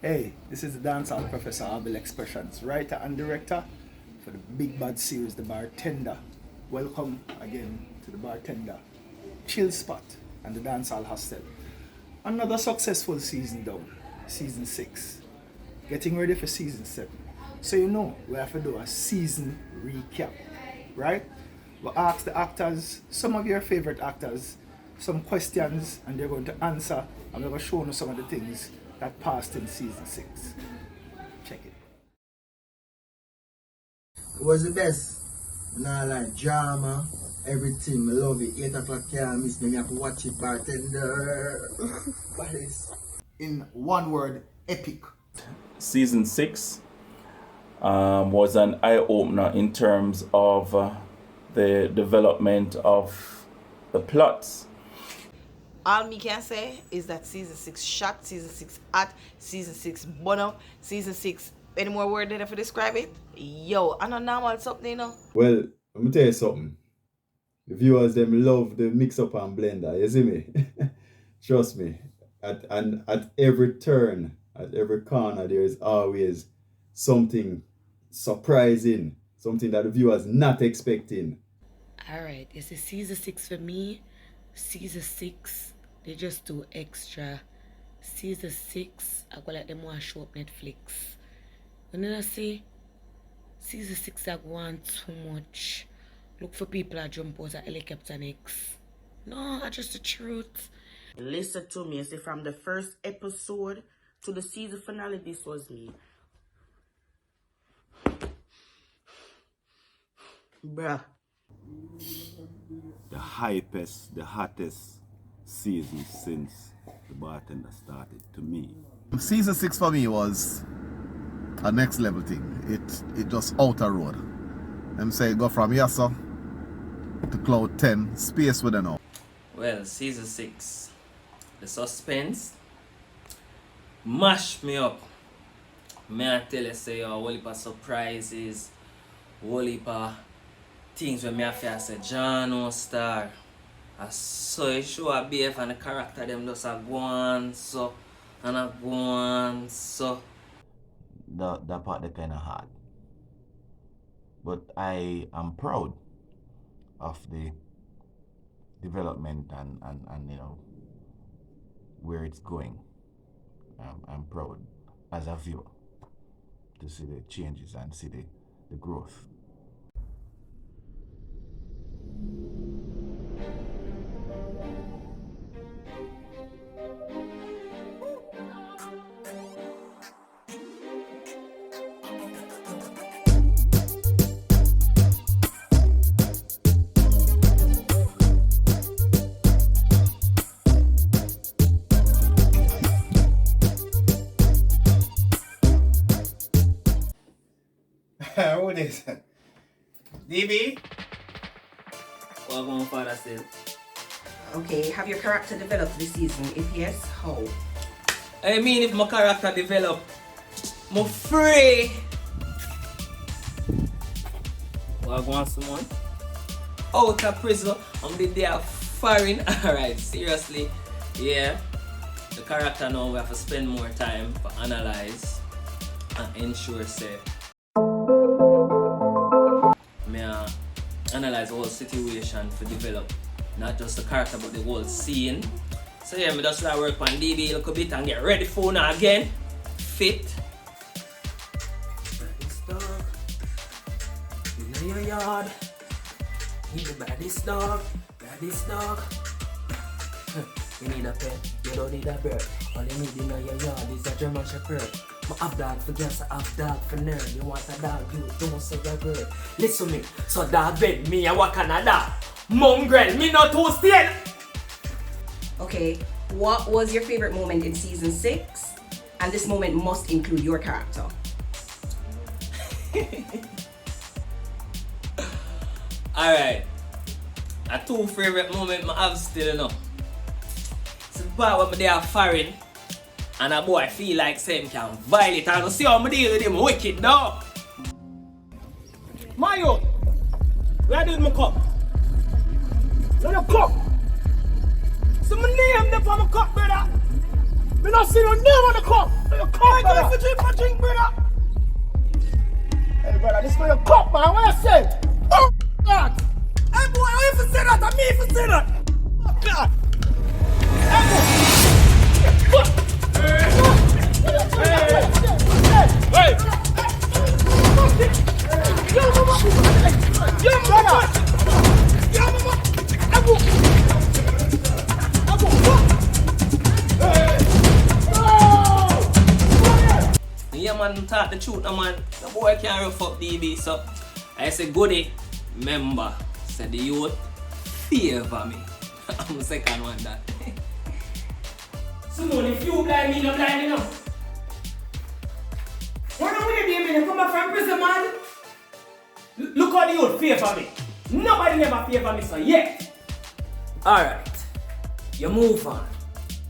Hey, this is the dancehall professor Abel Expressions, writer and director for the big bad series, The Bartender. Welcome again to the Bartender, Chill Spot, and the Dancehall Hostel. Another successful season down, season 6. Getting ready for season 7. So you know we have to do a season recap, right? We ask the actors, some of your favorite actors, some questions, and they're going to answer, and we're going to show you some of the things that passed in season 6. Check it. It was the best. Nah, like drama, everything. I love it. 8 o'clock can't miss me. I have to watch it, bartender. What is? In one word, epic. Season 6 was an eye-opener in terms of the development of the plots. All me can say is that season 6 shot, season 6 hot, season 6 bono, season 6, any more word there for describe it? Yo, I know normal something, you know. Well, let me tell you something. The viewers them love the mix up and blender, you see me? Trust me. At every turn, at every corner, there is always something surprising, something that the viewers not expecting. Alright, this is season 6 for me. Season 6, they just do extra. Season 6, I go let them watch show up Netflix. When I say season 6 I go on too much. Look for people that jump out of helicopter next. No, that's just the truth. Listen to me, see, from the first episode to the season finale, this was me. Bruh. The hypest, the hottest season since the Bartender started to me. Season 6 for me was a next level thing. It just out a road. Them say go from Yassa to Cloud 10, space with now. Well, season 6, the suspense mash me up. May I tell you, say, a whole heap of surprises, whole heap of things when me have to say, John no star. I saw it show a BF and the character them just a go on so, and a go on so. That part they kind of hard. But I am proud of the development and you know where it's going. I'm proud as a viewer to see the changes and see the growth. Who this? DB? What my father said. Okay, have your character developed this season? If yes, how? I mean, if my character develop, I'm free. What I want someone? Out of prison, I'm the day of foreign. Alright, seriously. Yeah. The character now we have to spend more time to analyze and ensure say me analyze the whole situation to develop not just the character but the whole scene. So yeah, me just like work on DB a little bit and get ready for now again. Fit. Baddest dog in your yard. He the baddest dog. Baddest dog. You need a pet, you don't need a bird. All you need in your yard is a German Shepherd. I have dog for girls, I have dog for nerd. You want a dog, you don't say a word. Listen me, so dog bed me, I walk on a dog. Mongrel, me not too still. Okay, what was your favorite moment in season 6? And this moment must include your character. Alright. A two favorite moment I have still enough. It's the part when they are foreign and a boy feel like same can violate. I don't see how I deal with him wicked dog. Mayo, where did my cup? So the cup. So my name there for my cup, brother. Me not see no name on the cup. for your cup, brother. For drink, brother. Hey, brother, this for your cup, man. What you say? Oh, God. Hey, boy, how you for say that? And me for say that? Oh, God. Hey, boy. Hey. Yo, mama. Yo, mama. Yo, mama. Abu. Yeah, man, talk the truth, no, man. The boy can't rough up DB, so I say, goody, member, said the youth, favor me. I'm the second one, that. Simone, if you blind me, no blind enough. When I'm with you, man, come back from prison, man. Look how the youth favor me. Nobody never favor me, so yet. Alright, you move on.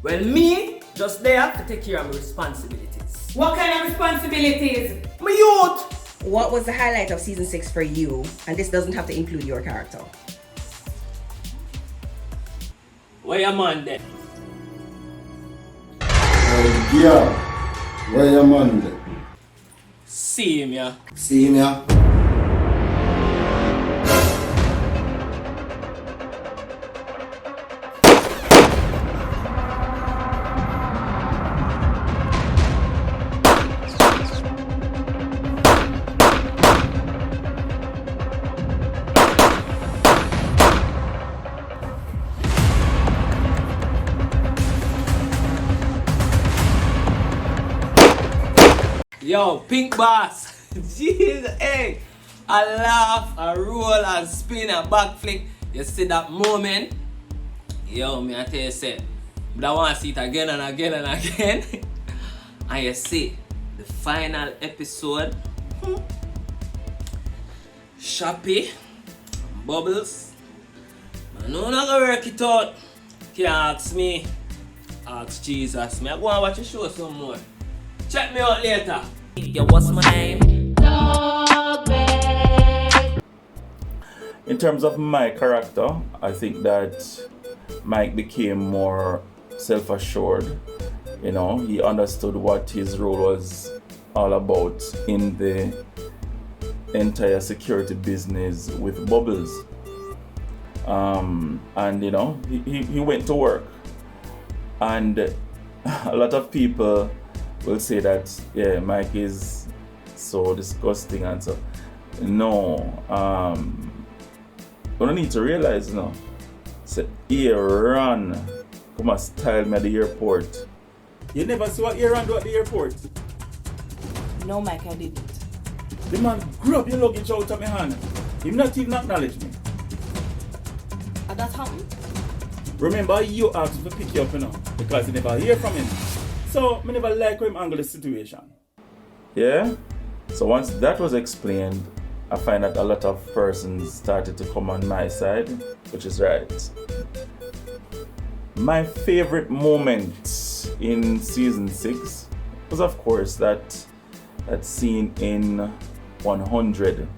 Well, me, just there to take care of my responsibilities. What kind of responsibilities? My youth! What was the highlight of season 6 for you? And this doesn't have to include your character. Where your man then? Yeah. Where your man there? See him, yeah. See him, yeah? Yo, Pink Boss. Jesus, hey. I laugh, I roll, I spin, I backflip. You see that moment? Yo, me I tell you, say, but I want to see it again and again and again. And you see, the final episode. Shoppy, Bubbles. I know I'm not gonna work it out. Can't ask me. Ask Jesus. Me I go and watch the show some more. Check me out later. Yo, what's my name? In terms of my character, I think that Mike became more self-assured. You know, he understood what his role was all about in the entire security business with Bubbles. And you know, he went to work. And a lot of people will say that, yeah, Mike is so disgusting and so. No, you need to realize now. Say, Aaron, come and style me at the airport. You never see what Aaron do at the airport? No, Mike, I didn't. The man grab your luggage out of my hand. He not even acknowledge me. And that happened? Remember, you asked to pick you up, you know, because you never hear from him. So, I never like how him angle the situation. Yeah? So once that was explained, I find that a lot of persons started to come on my side, which is right. My favorite moment in season 6 was, of course, that scene in 100.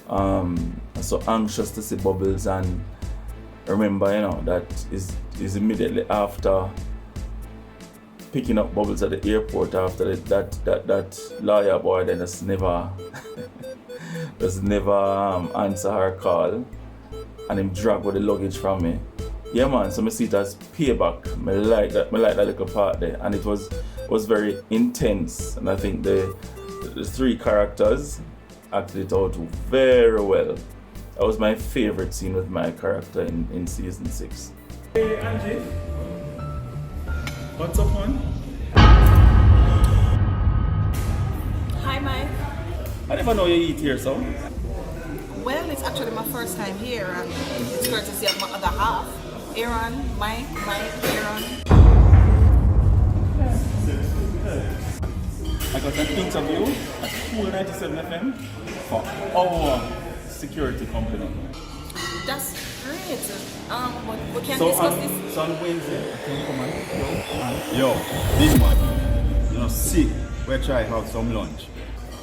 I'm so anxious to see Bubbles, and remember, you know, that is immediately after picking up Bubbles at the airport after that lawyer boy then just never answer her call, and him drag with the luggage from me. Yeah, man, so I see it as payback. I like that little part there, and it was very intense, and I think the three characters acted it out very well. That was my favorite scene with my character in season 6. Hey, Angie. What's up, man? Hi, Mike. I never know you eat here, so. Well, it's actually my first time here, and it's courtesy of my other half. Aaron, Mike, Aaron. I got an interview at Cool 97 FM for our security company. That's great. But we can So discuss on, this. so on Wednesday, can you come and Yo, big man. You know, sick. We try have some lunch.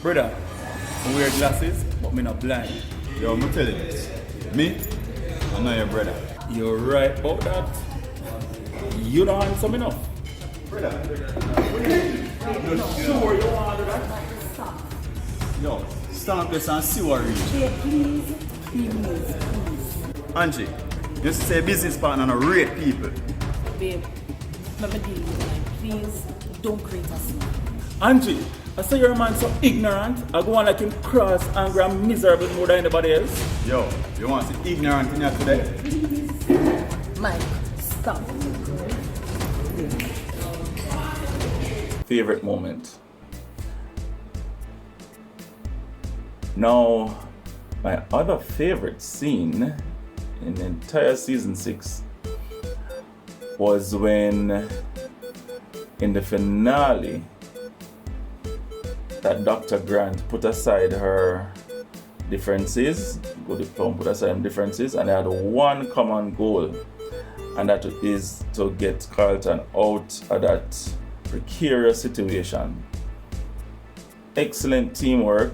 brother, I wear glasses, but me not blind. Yo, I'm telling you, me, I know your brother. You're right about that. You don't handsome enough. Sure, you want to do that? Yo, stamp this and see what reach. Please. Angie, you say business partner and rate people. Babe, let me deal with it. Please, don't create a scene. Angie, I say your man so ignorant. I go on like him cross, angry, and miserable more than anybody else. Yo, you want to see ignorant in here today? Mike, stop. Favorite moment. Now, my other favorite scene in the entire season 6 was when, in the finale, that Dr. Grant put aside her differences, Goody Plum put aside her differences, and they had one common goal, and that is to get Carlton out of that precarious situation. Excellent teamwork.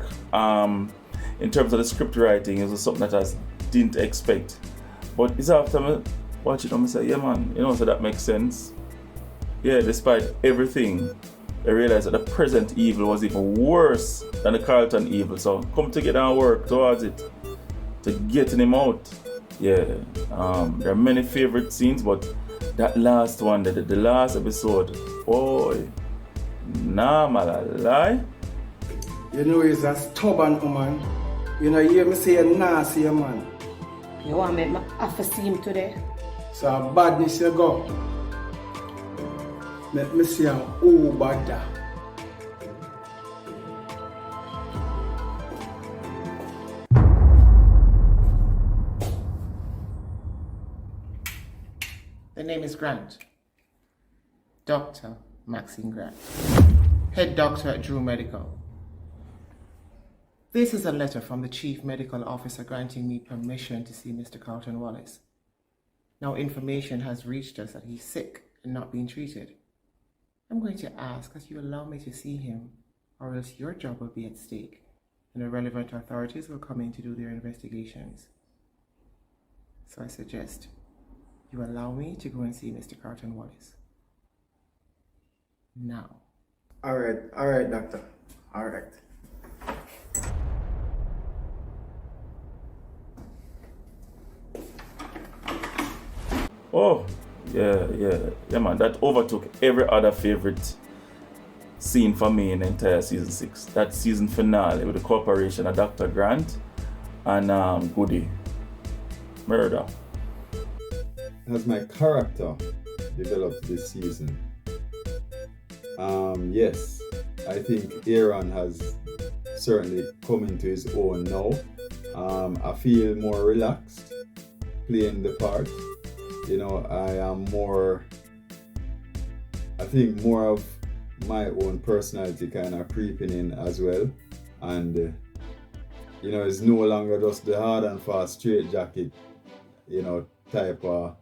In terms of the script writing, it was something that I didn't expect. But it's after me watch it and I say, yeah man, you know, so that makes sense. Yeah, despite everything, I realized that the present evil was even worse than the Carlton evil. So come together and work towards it to getting him out. Yeah, there are many favorite scenes, but that last one, the last episode, boy, nah, man, lie. You know he's a stubborn woman. You know, you hear me say nah, see a man. You want me to have to see him today? So badness you go. Let me see him bad. The name is Grant. Dr. Maxine Grant. Head doctor at Drew Medical. This is a letter from the Chief Medical Officer granting me permission to see Mr. Carlton Wallace. Now information has reached us that he's sick and not being treated. I'm going to ask that you allow me to see him, or else your job will be at stake, and the relevant authorities will come in to do their investigations. So I suggest you allow me to go and see Mr. Carlton Wallace. Now. All right, doctor. All right. Oh, yeah, man. That overtook every other favorite scene for me in the entire season 6. That season finale with the cooperation of Dr. Grant and Goody. Murder. Has my character developed this season? Yes, I think Aaron has certainly come into his own now. I feel more relaxed playing the part. You know, I am more, I think more of my own personality kind of creeping in as well. And, you know, it's no longer just the hard and fast straight jacket, you know, type of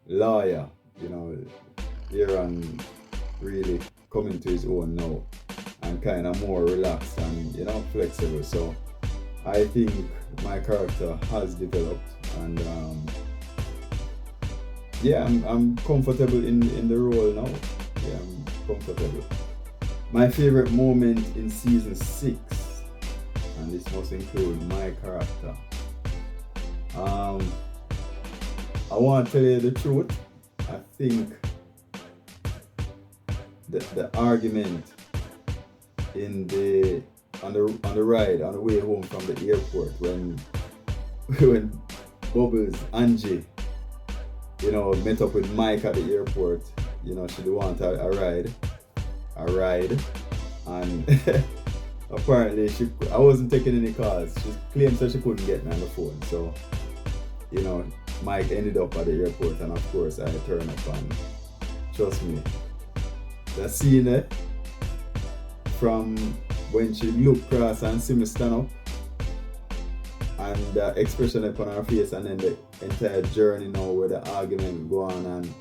lawyer. You know, Aaron really coming to his own now and kind of more relaxed and, you know, flexible. So I think my character has developed, and yeah, I'm comfortable in the role now. Yeah, I'm comfortable. My favorite moment in season 6, and this must include my character. I want to tell you the truth. I think the argument on the ride on the way home from the airport when Bubbles Angie, you know, met up with Mike at the airport. You know, she didn't want a ride, and apparently I wasn't taking any calls. She claimed that she couldn't get me on the phone. So, you know, Mike ended up at the airport, and of course I turned up, and trust me, the scene from when she looked across and see me stand up, and the expression upon her face, and then the entire journey now where the argument go on, and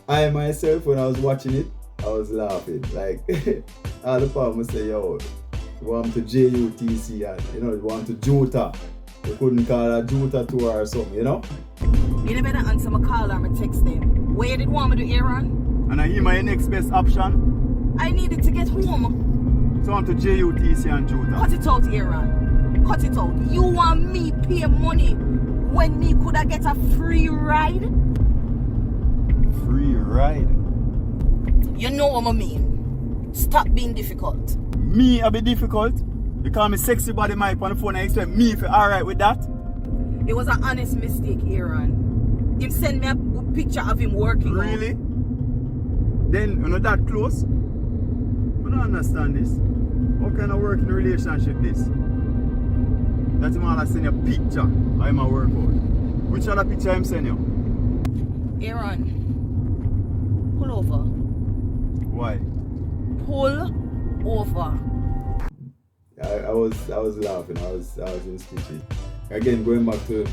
I myself, when I was watching it, I was laughing. Like, all the people say, yo, you want to JUTC, and, you know, you want to Juta. You couldn't call her Juta to her or something, you know? You never better answer my call or my text them. Where did want me to Aaron? And I hear my next best option. I needed to get home. So I'm to JUTC and Juta. Cut it out, Aaron. Cut it out. You want me pay money when me coulda get a free ride? Free ride? You know what I mean. Stop being difficult. Me a bit difficult? You call me sexy body mic on the phone and expect me if you're alright with that? It was an honest mistake, Aaron. Him send me a good picture of him working. Really? Then you're not that close? I don't understand this. What kind of working relationship this? That him all send you a picture of him a work out. Which other picture him send you? Aaron, pull over. Why? Pull over. I was laughing. I was in stitches. Again, going back to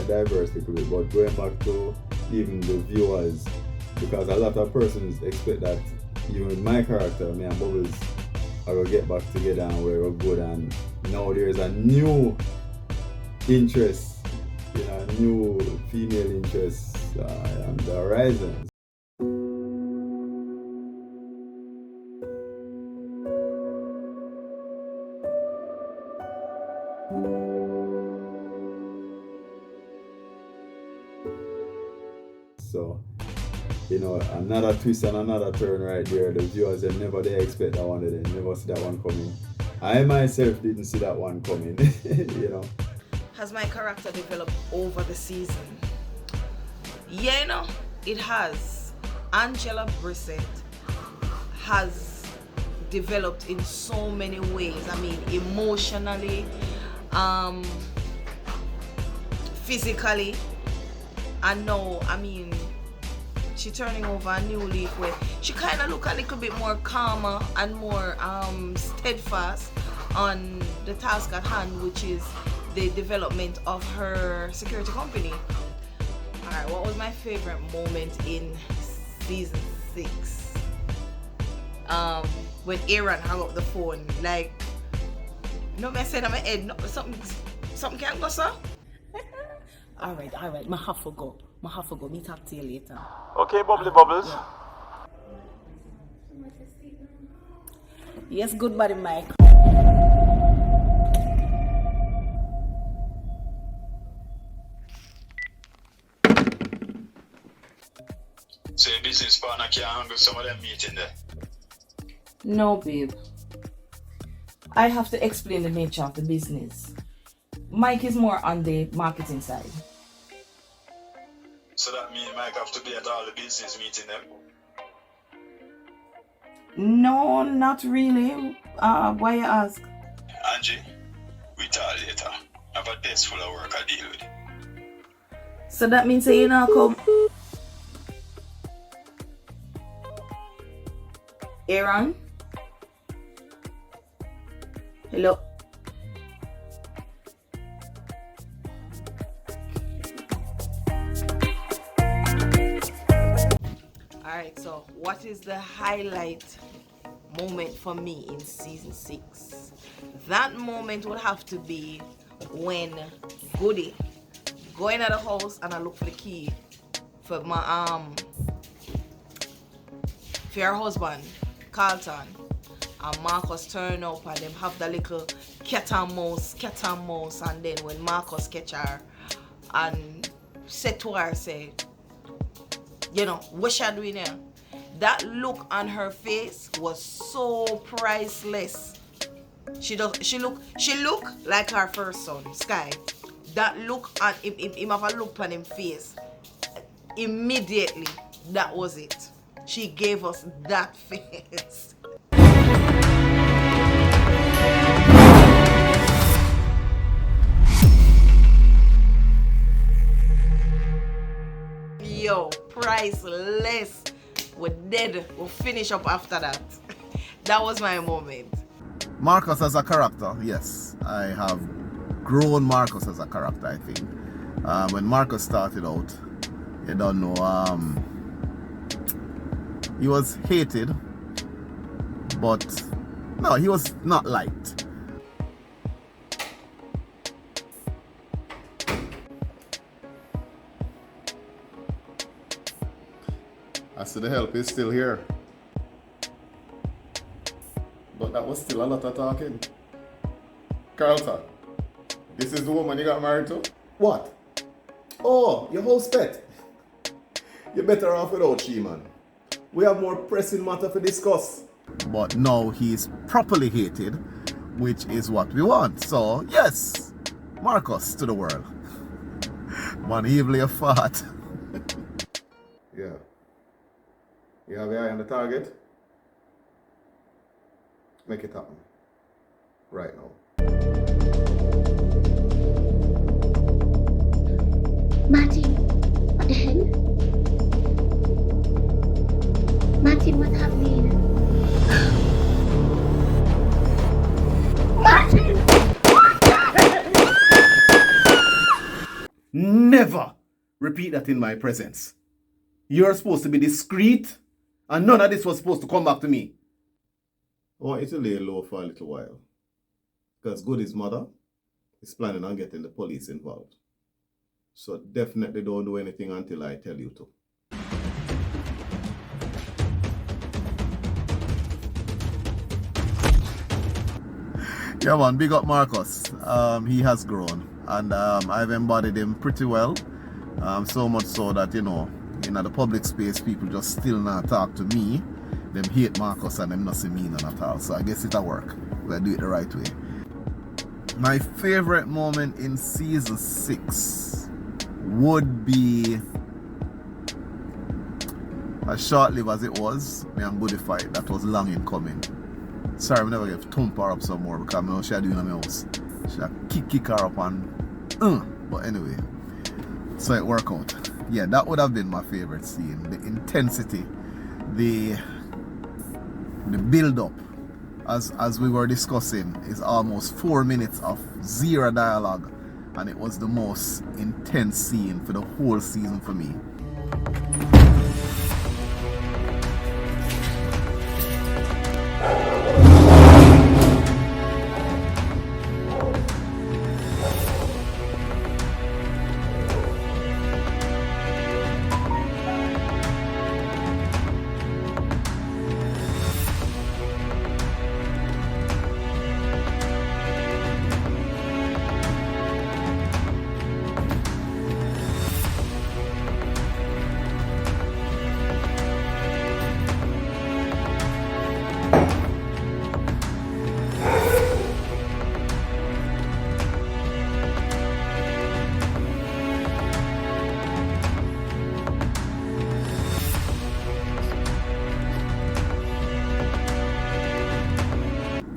diverse little bit, but going back to even the viewers, because a lot of persons expect that even with my character, me and Bubbles are gonna get back together and we're good, and now there's a new interest, a new female interest on the horizon. So, another twist and another turn right there. The viewers, they expect that one, they never see that one coming. I myself didn't see that one coming, Has my character developed over the season? Yeah, it has. Angela Brissett has developed in so many ways. I mean, emotionally, physically, and now, she turning over a new leaf where she kind of look a little bit more calmer and more steadfast on the task at hand, which is the development of her security company. Alright, what was my favorite moment in season 6? When Aaron hung up the phone, like, I said in my head, no, something can't go, sir? Alright, I have to go. Me talk to you later. Okay, Bubbly Bubbles. Yeah. Yes, good buddy, Mike. So your business partner can handle some of them meeting there? No, babe. I have to explain the nature of the business. Mike is more on the marketing side. So that means Mike have to be at all the business meeting them? No, not really. Why you ask? Angie, we talk later. I have a desk full of work I deal with. So that means you now come. Aaron? Hello? Alright, so what is the highlight moment for me in season 6? That moment would have to be when Goody go in at the house and I look for the key for my for her husband, Carlton, and Marcus turn up and them have the little cat and mouse, and then when Marcus catch her and said to her, say, what she doing here? That look on her face was so priceless. She look like her first son, Sky. That look on him have a look on him face. Immediately, that was it. She gave us that face. Yo, priceless. We're dead. We'll finish up after that. That was my moment. Marcus as a character, yes. I have grown Marcus as a character, I think. When Marcus started out, you don't know, he was hated, but no, he was not liked. I see the help is still here. But that was still a lot of talking. Carlton, this is the woman you got married to? What? Oh, your house pet. You're better off without she, man. We have more pressing matter to discuss. But now he's properly hated, which is what we want. So, yes, Marcus to the world. Man, evilly a fart. Yeah. You have your eye on the target? Make it happen. Right now. Martin, what the hell? Martin, what's happening? Martin! Never repeat that in my presence. You're supposed to be discreet, and none of this was supposed to come back to me. I want you to lay low for a little while. Because Goody's mother is planning on getting the police involved. So definitely don't do anything until I tell you to. Yeah man, big up Marcus. He has grown and I've embodied him pretty well. So much so that, you know, in the public space people just still not talk to me. Them hate Marcus and them not see me none at all. So I guess it'll work. We'll do it the right way. My favorite moment in season 6 would be, as short-lived as it was, me and Goody fight. That was long in coming. Sorry, I never get thump her up some more because I know she'll do it in my house. She'll kick her up and but anyway, so it worked out. Yeah, that would have been my favorite scene. The intensity, the build-up, as we were discussing, is almost 4 minutes of zero dialogue, and it was the most intense scene for the whole season for me.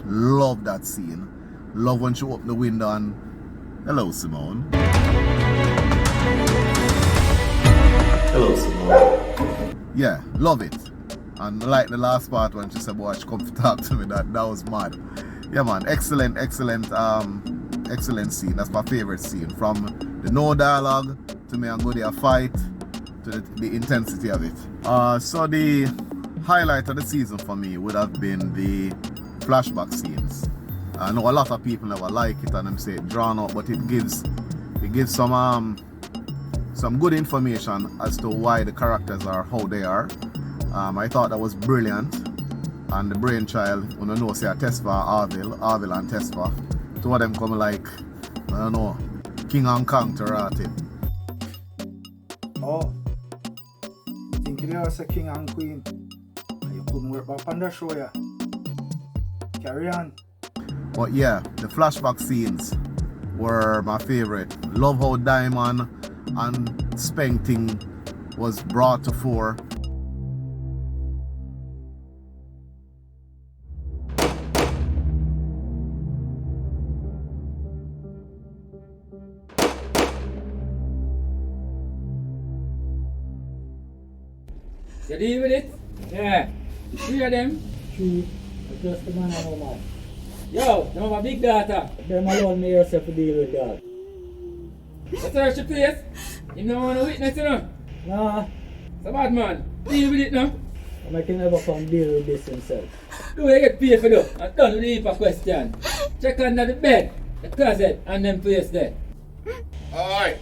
Love that scene. Love when she opened the window and hello Simone. Hello Simone. Yeah, love it. And like the last part when she said, "Boy, come to talk to me," that was mad. Yeah man, excellent scene. That's my favorite scene. From the no dialogue to me and Goody a fight to the intensity of it. So the highlight of the season for me would have been the flashback scenes. I know a lot of people never like it and them say it drawn out, but it gives some good information as to why the characters are how they are. I thought that was brilliant, and the brainchild, when you know, say a Tesfa, Arville and Tesfa, two of them come like, I don't know, King and Kong to Rati. Oh, think you know say King and Queen, and you couldn't work back on the show, yeah. Carry on. But yeah, the flashback scenes were my favorite. Love how Diamond and Spanking was brought to fore. You deal with it? Yeah. 3 of them? 3. Just the man and woman. Yo, you have a big daughter. Them alone me yourself to deal with that. What's her she place? You don't want to witness, you know? Nah. It's a bad man. Deal with it now. I can never come deal with this himself. Do you get paid for that? I'm done with the heap of question. Check under the bed, the closet, and them place there. Alright.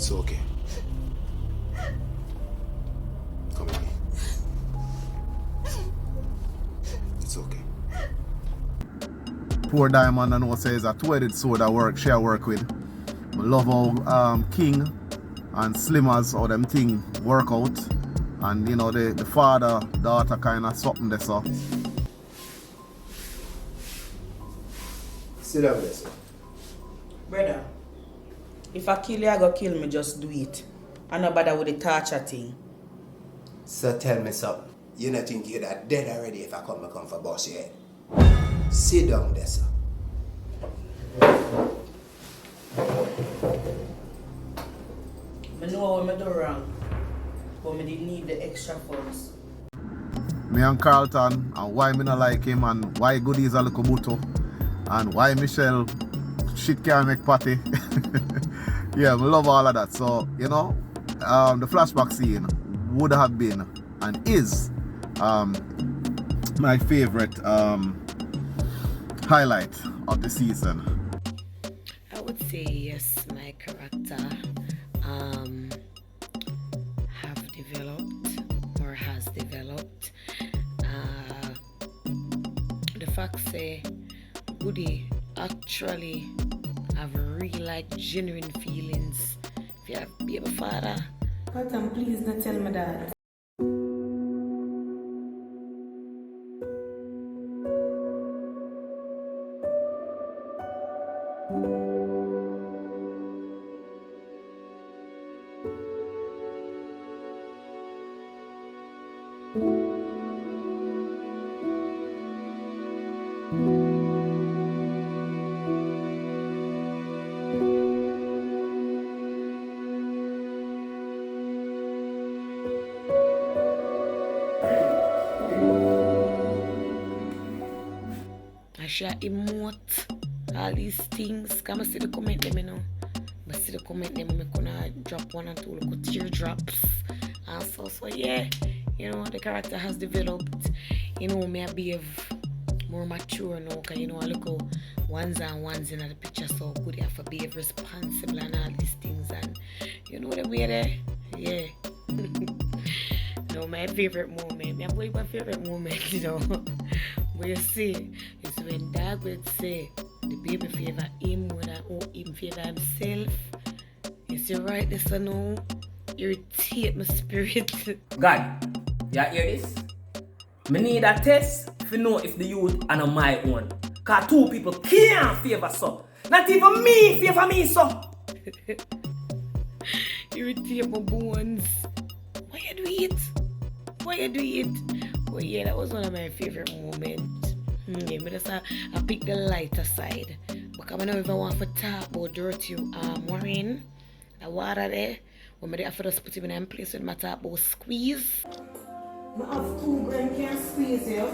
It's okay. Come with me. It's okay. Poor Diamond, I know says a two-headed sword I work with. I love how King and Slimmers or them thing work out. And you know the father, daughter kind of something there so. Sit down there, sir. Brother, if I kill you, I go kill me, just do it. I no bother with the torture thing. So tell me something. You not think you're that dead already if I come for boss your head? Sit down there, sir. I know what I do wrong, but I didn't need the extra funds. Me and Carlton, and why me not like him, and why Goodies a little buto, and why Michelle shit can't make patty. Yeah, we love all of that. So, you know, the flashback scene would have been and is my favorite highlight of the season. I would say yes, my character have developed or has developed. The fact say Goody actually have real like genuine feelings if you have baby father. Carlton, please not tell me that. I shall emote all these things. Come and see the comment them, you know. I see the comment them, I'm gonna drop one and two little teardrops. And so yeah, you know, the character has developed. You know, me I behave more mature now, cause you know I look how ones and ones in the picture so good. You have to behave responsible and all these things, and you know the way there, yeah. No, my favorite moment. My favorite moment, you know. What you see is when Dad would say the baby favor him more than him favor himself. You see right this I know irritate my spirit. God, you hear this? Me need a test to know if the youth are on my own. Cause two people can't favor so. Not even me favor me so. Irritate my bones. Why you do it? Why you do it? Well, yeah, that was one of my favorite moments. Yeah, I pick the lighter side. Because I never want to talk about dirty Warren. The water there. When I have to just put him in a place when I talk about squeeze. I have 2 grand can't squeeze you.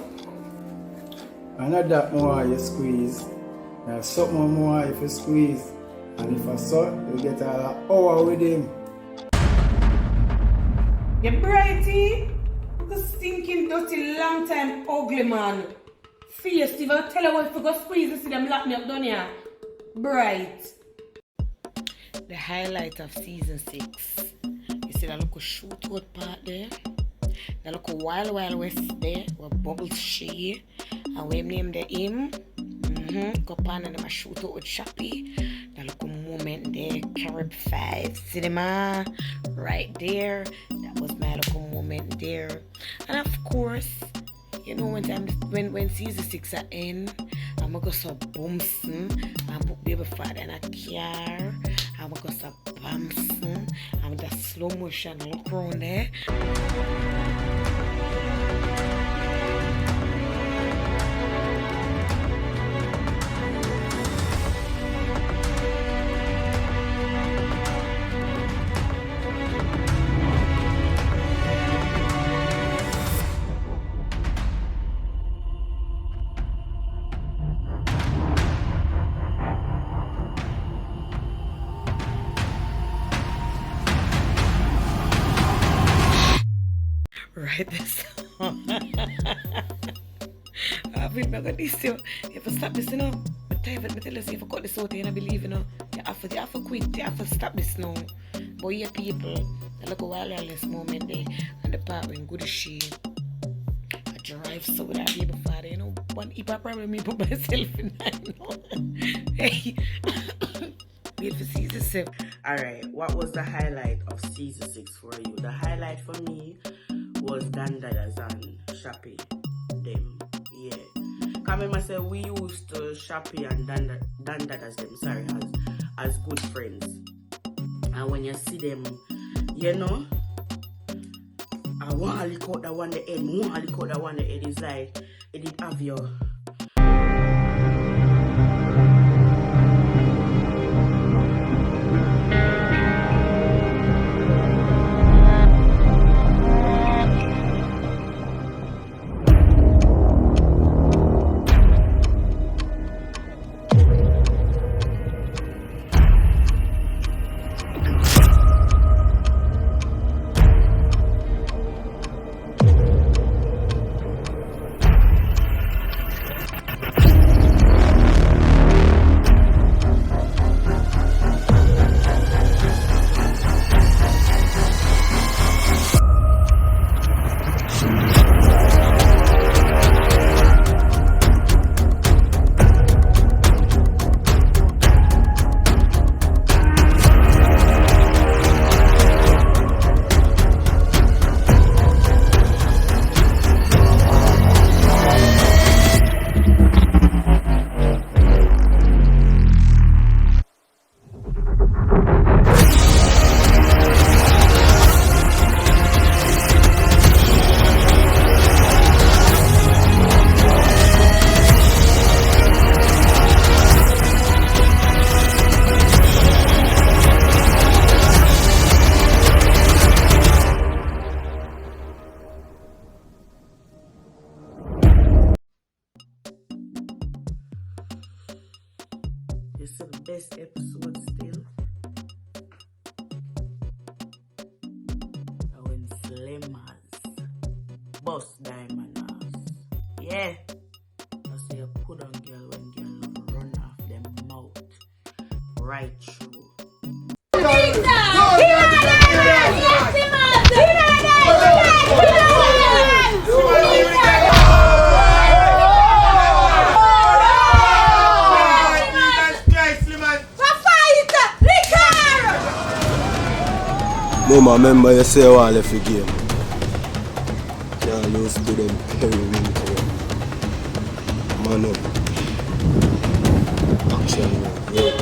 And not that more you squeeze. There's something more if you squeeze. And if I saw, you get an hour with him. You brighty? The stinking, dirty, long time ugly man. Face, if I tell you what, if you go squeeze and see them lock me up down here. Bright. The highlight of season 6. You see that little shootout part there? That little Wild West there, where Bubbles she, and we named him. Go pan and them shoot out with Shappy. That little moment there, Carib 5 cinema, right there. That was my little moment there. And of course, you know when season 6 at end, I'm gonna go so boomsing, I'm book baby father in a car, I'm gonna go so bouncing, I'm the slow motion look around there. Right this I feel like this you have to stop this, you know. But tell you, if I cut this out and I believe, you know, you have to quit, you have to stop this now. But yeah, people, I look a while on this moment there, and the part when good she I drive so with our baby father, you know, one if I probably me put myself in that, you know. Hey, wait for season 7. Alright, what was the highlight of season 6 for you? The highlight for me was Dandadas and Shappy. Them, yeah. I remember say we used to Shappy and Dandadas them, sorry, as good friends. And when you see them, you know, I want to lick out that one the head, want to lick out that one the head, is like, it did have your... This is the best episode still. When Slimmers bust Diamond ass. Yeah. I say you put on girl when girl run off them mouth. Right through. Mama, remember you say all left the game. Can't lose to them periwinkle. Manu. Action. Yeah.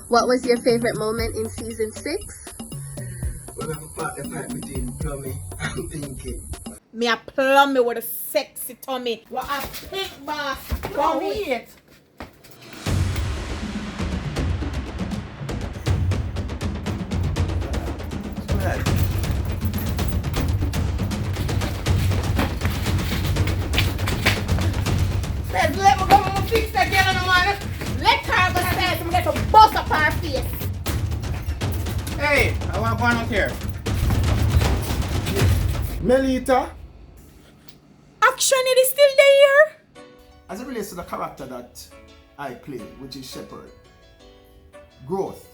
What was your favorite moment in season 6? When I part the fight between Plummy and Pinky. Me a plummy with a sexy tummy. What a pink boss. Go wait. Let's let me go and fix that girl on the man. Let her go stairs and get to bust up her face. Hey, I want one out here. Melita. Action, it is still there. As it relates to the character that I play, which is Shepherd, growth.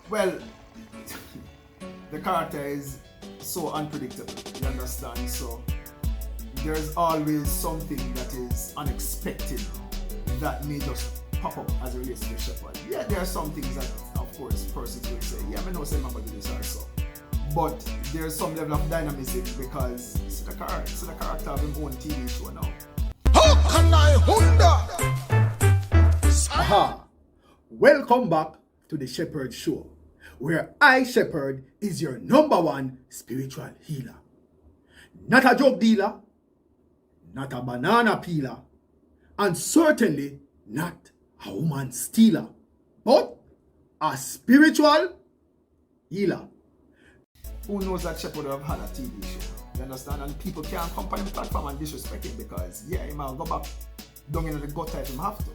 Well, the character is so unpredictable, you understand? So there's always something that is unexpected that may just pop up as it relates to the Shepherd. Yeah, there are some things that, of course, persons will say, yeah, I know say I'm going to do this also. But there's some level of dynamism because it's the character of his own TV show now. How can I Aha! Welcome back to the Shepherd Show, where I, Shepherd, is your #1 spiritual healer. not a drug dealer, not a banana peeler, and certainly not a woman stealer, but a spiritual healer. Who knows that Shepherd would have had a TV show? You understand? And people can't come on the platform and disrespect him because, yeah, he might go back down in the gutter if he have to.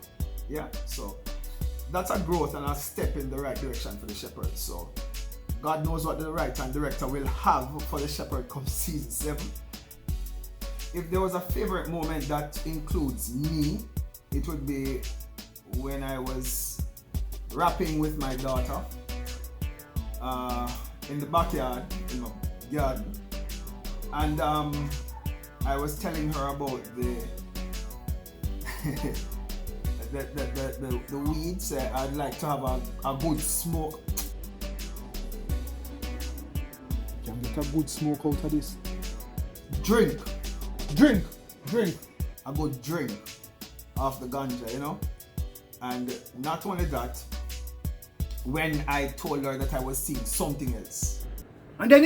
Yeah, so that's a growth and a step in the right direction for the Shepherd. So God knows what the right time director will have for the Shepherd come season 7. If there was a favorite moment that includes me, it would be when I was rapping with my daughter in the backyard, in my garden, and I was telling her about the the weeds. I'd like to have a good smoke. Can get a good smoke out of this. Drink. A good drink of the ganja, you know. And not only that, when I told her that I was seeing something else. And then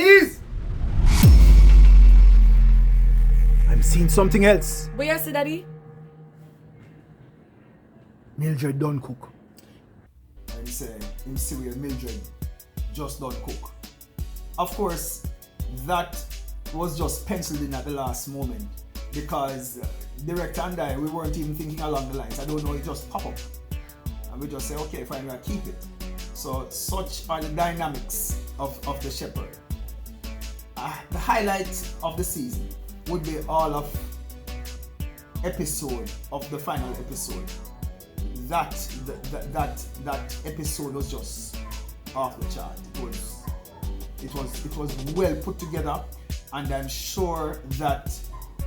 I'm seeing something else. What you say, Daddy? Mildred done cook. And he said, him serious Mildred just done cook. Of course, that was just penciled in at the last moment because director and I, we weren't even thinking along the lines. I don't know, it just popped up. And we just say, okay, fine, we'll keep it. So such are the dynamics of the Shepherd. The highlight of the season would be all of episode of the final episode. That episode was just off the chart. It was well put together, and I'm sure that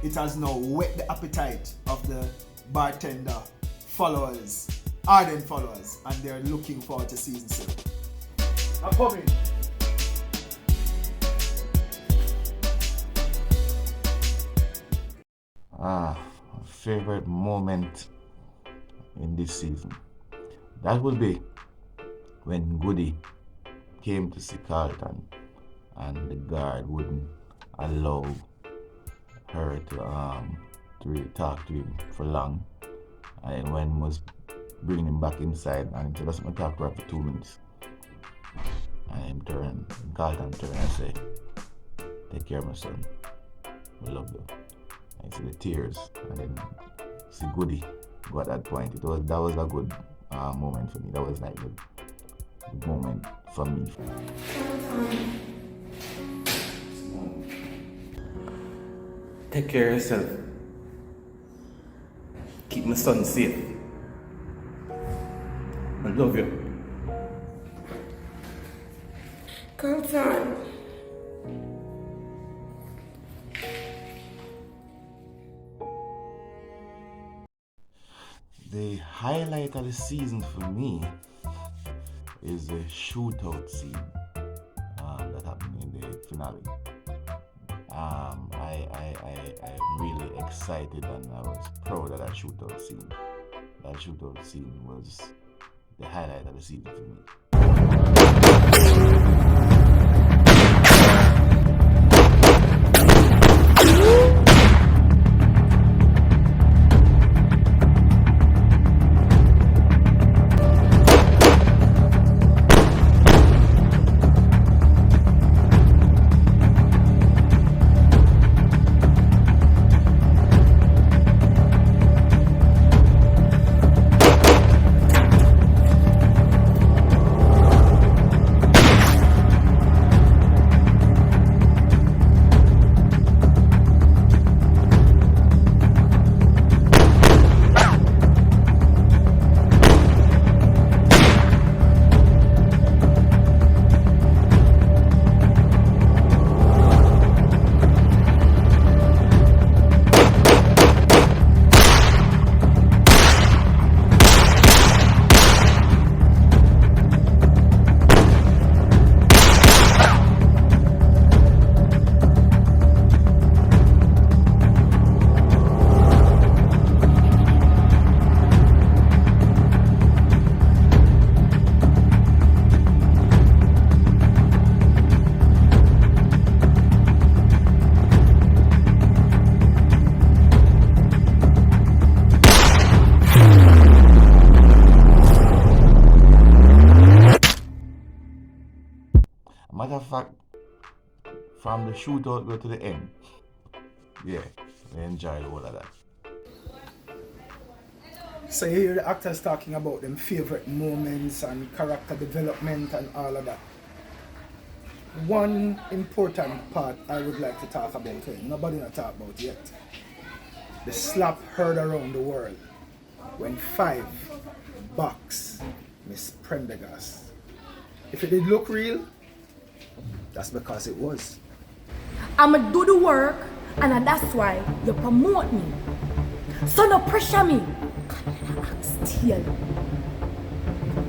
it has now whet the appetite of the Bartender followers, ardent followers, and they're looking forward to season 7. I'm coming. Favorite moment in this season. That would be when Goody came to see Carlton and the guard wouldn't allow her to really talk to him for long. And when was bringing him back inside and he said, "Let's talk to her for 2 minutes." And Carlton turned and said, "Take care of my son. We love you." And see the tears, and then see Goody go at that point. That was a good moment for me. That was like the moment for me. Take care of yourself. Keep my son safe. I love you. Carlton. The highlight of the season for me is the shootout scene that happened in the finale. I'm really excited and I was proud of that shootout scene. That shootout scene was the highlight of the season for me. from the shootout go to the end. Yeah, I enjoyed all of that. So you hear the actors talking about them favorite moments and character development and all of that. One important part I would like to talk about, nobody not talk about yet. The slap heard around the world when 5 box Miss Prendergast. If it did look real, that's because it was. I'ma do the work, and that's why you promote me. So no pressure me. Still.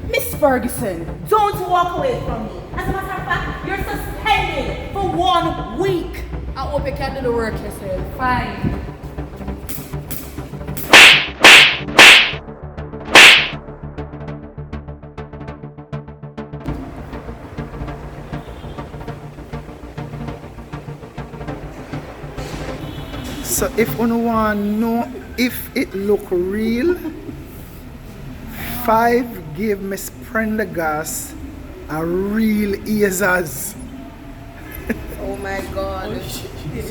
Miss Ferguson, don't walk away from me. As a matter of fact, you're suspended for 1 week. I hope you can do the work yourself. Fine. So if you want to know if it look real, 5 gave Miss Prendergast a real ears. Oh my god. It's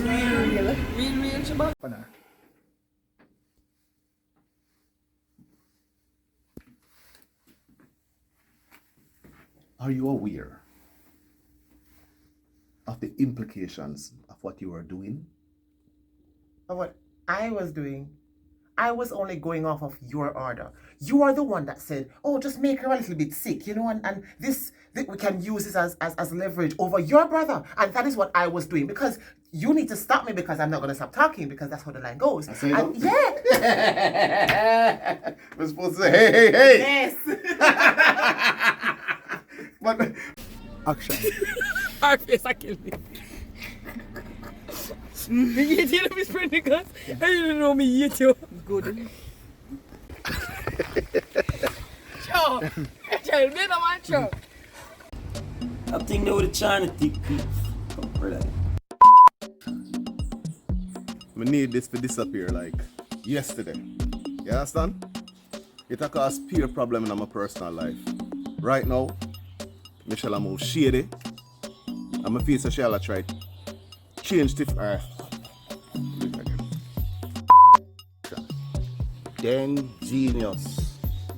real. Real, Shabba. Are you aware of the implications of what you are doing? Of what I was doing? I was only going off of your order. You are the one that said, oh, just make her a little bit sick, you know, and this we can use this as leverage over your brother. And that is what I was doing, because you need to stop me, because I'm not going to stop talking, because that's how the line goes. I say and, that? Yeah. We're supposed to say, hey. Yes. But action. Our face, I kill me. You hate you, Miss Prendergast? I didn't know me hate you. Good. Sure. Child, better man, sure. I think they were trying to take peace. We need this to disappear like yesterday. You understand? It a cause peer problem in my personal life. Right now, Michelle move shady. I'm a face of Shell try change the Then genius,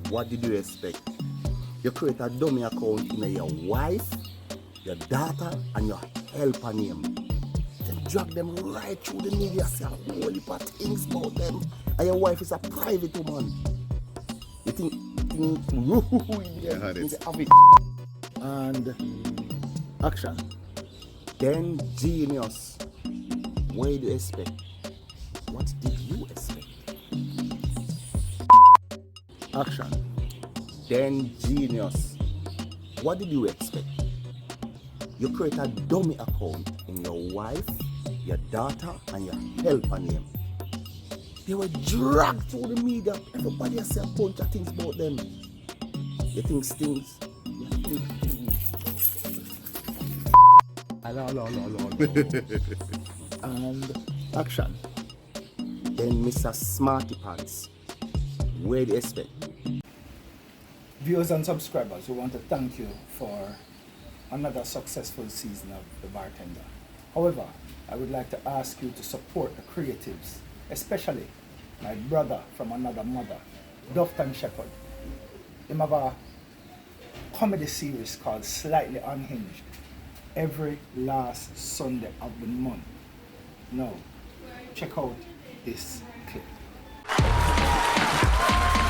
what did you expect? You create a dummy account in your wife, your daughter, and your helper name. Then drag them right through the media, say a whole heap of things about them. And your wife is a private woman. You think yeah, And action. Then genius, what did you expect? What did you expect? Action. Then genius, what did you expect? You create a dummy account in your wife, your daughter, and your helper name. They were dragged through the media. Everybody has said a bunch of things about them. You think stings? You think things. And action. Then Mr. Smarty Pants, where do you expect? Viewers and subscribers, we want to thank you for another successful season of The Bartender. However, I would like to ask you to support the creatives, especially my brother from another mother, Dufton Shepherd. He have a comedy series called Slightly Unhinged every last Sunday of the month. Now, check out this clip.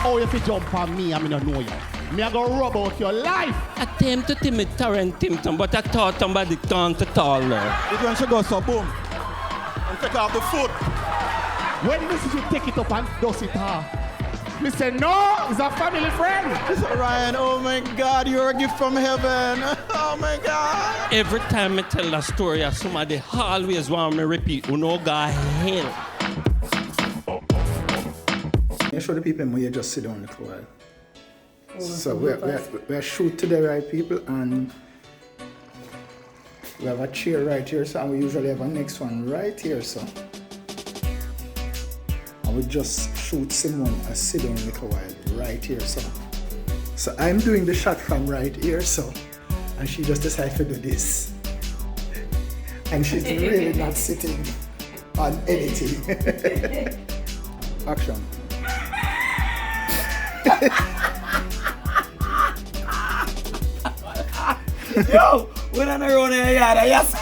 Oh, if you jump on me, I mean, I know you. Me, I go rub out your life. I attempted to me torrent him, but I thought somebody turned to taller. It when she goes so boom and take off the foot. When this you take it up and dust it off. Me say no, it's a family friend. Mr. Ryan, oh my God, you're a gift from heaven. Oh my God. Every time I tell a story, somebody always want me repeat, you know, God hell. You show the people where you just sit down for a while. So we're shoot today, right, people, and we have a chair right here, so and we usually have a next one right here, so. And we just shoot someone and sit down a little while right here, so. So I'm doing the shot from right here, so, and she just decided to do this. And she's really not sitting on anything. Action. Yo, when I'm around here, yes.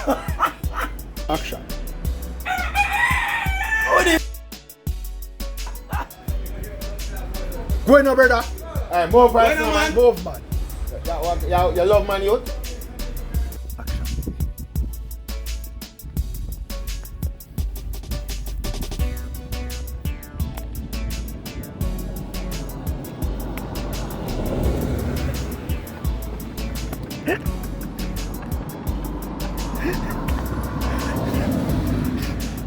Action. Go in, brother. Hey, move, man. Move, man. You love man, youth?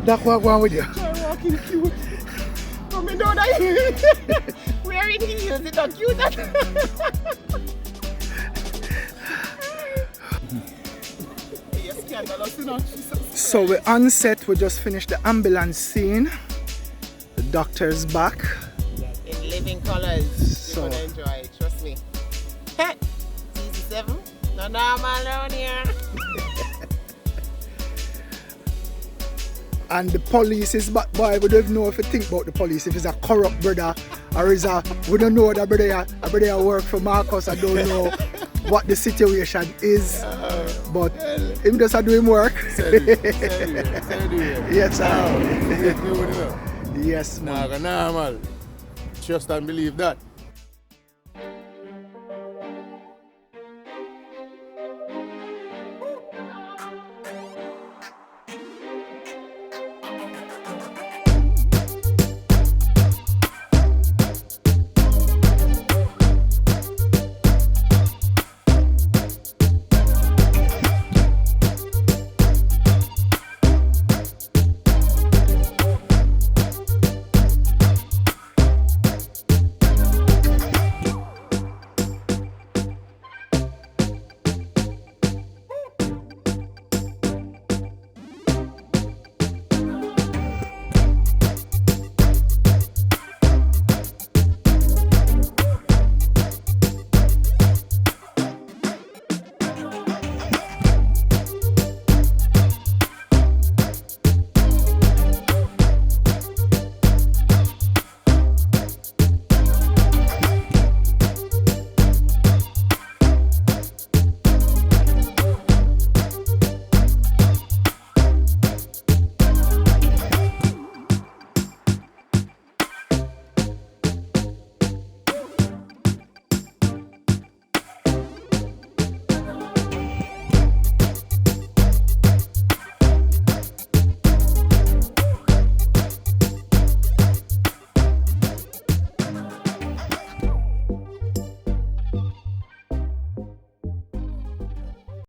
That's what I'm going with you. I'm walking cute. Come in, don't I? Wearing heels, it's not cute. So we're on set, we just finished the ambulance scene. The doctor's back. In living colors. So- You're gonna enjoy it, trust me. Hey, season 7, no normal around here. And the police is back, boy. We don't even know if you think about the police, if it's a corrupt brother or is we don't know that brother work for Marcus. I don't know what the situation is, but him just do him work. Yes, sir. Yes, man. Normal. Trust and believe that.